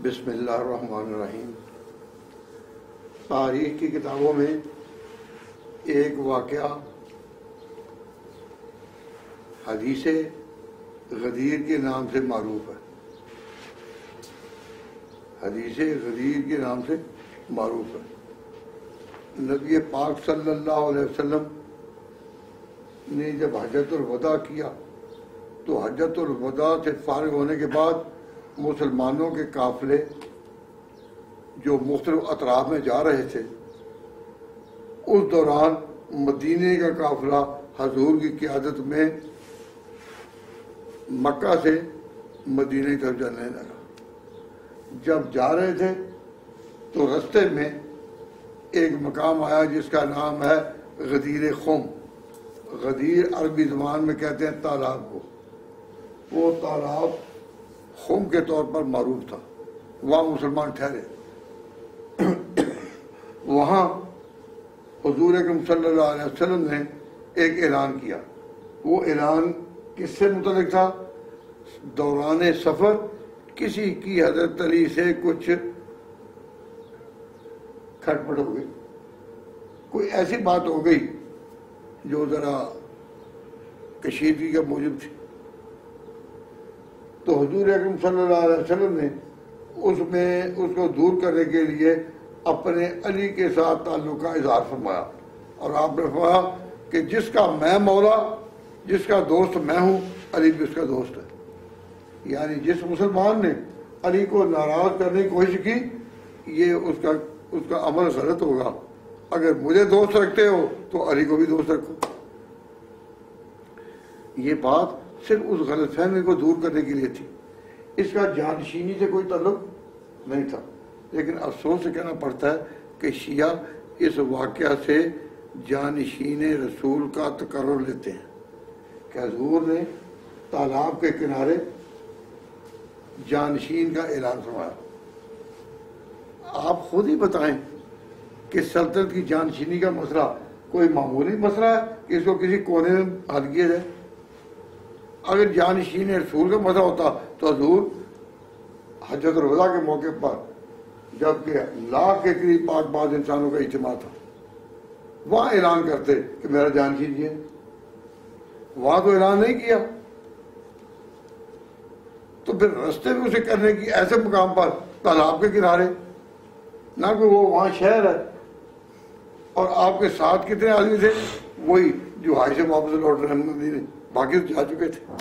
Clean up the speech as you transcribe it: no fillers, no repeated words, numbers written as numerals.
بسم اللہ الرحمن الرحیم۔ تاریخ کی کتابوں میں ایک واقعہ حدیث غدیر کے نام سے معروف ہے۔ حدیث غدیر کے نام سے معروف ہے۔ نبی پاک صلی اللہ علیہ وسلم نے جب حجۃ الوداع کیا تو حجۃ الوداع سے فارغ ہونے کے بعد مسلمانوں کے قافلے جو مختلف اطراف میں جا رہے تھے، اس دوران مدینے کا قافلہ حضور کی قیادت میں مکہ سے مدینے کی طرف جانے لگا۔ جب جا رہے تھے تو رستے میں ایک مقام آیا جس کا نام ہے غدیر خم۔ غدیر عربی زبان میں کہتے ہیں تالاب کو۔ وہ تالاب خم کے طور پر معروف تھا، وہاں مسلمان ٹھہرے۔ وہاں حضور اکرم صلی اللہ علیہ وسلم نے ایک اعلان کیا۔ وہ اعلان کس سے متعلق تھا؟ دوران سفر کسی کی حضرت علی سے کچھ کھٹ پٹ ہو گئی، کوئی ایسی بات ہو گئی جو ذرا کشیدگی کا موجب تھی، تو حضور اکرم صلی اللہ علیہ وسلم نے اس کو دور کرنے کے لیے اپنے علی کے ساتھ تعلق کا اظہار فرمایا، اور آپ نے فرمایا کہ جس کا میں مولا، جس کا دوست میں ہوں، علی بھی اس کا دوست ہے۔ یعنی جس مسلمان نے علی کو ناراض کرنے کی کوشش کی، یہ اس کا عمل غلط ہوگا۔ اگر مجھے دوست رکھتے ہو تو علی کو بھی دوست رکھو۔ یہ بات صرف اس غلط فہمی کو دور کرنے کے لیے تھی، اس کا جانشینی سے کوئی تعلق نہیں تھا۔ لیکن افسوس سے کہنا پڑتا ہے کہ شیعہ اس واقعہ سے جانشین رسول کا تقرر لیتے ہیں کہ حضور نے تالاب کے کنارے جانشین کا اعلان فرمایا۔ آپ خود ہی بتائیں کہ سلطنت کی جانشینی کا مسئلہ کوئی معمولی مسئلہ ہے کہ اس کو کسی کونے میں حل کیا جائے؟ اگر جانشین رسول کا مسئلہ ہوتا تو حضور حجۃ الوداع کے موقع پر، جبکہ لاکھ کے قریب پاک باز انسانوں کا اجتماع تھا، وہاں اعلان کرتے کہ میرا جانشین یہ ہے۔ وہاں تو اعلان نہیں کیا، تو پھر رستے میں اسے کرنے کی ایسے مقام پر تالاب کے کنارے، نہ کہ وہ وہاں شہر ہے۔ اور آپ کے ساتھ کتنے آدمی تھے؟ وہی جو حج سے واپس لوٹ رہے ہیں، باقی تو جا چکے تھے۔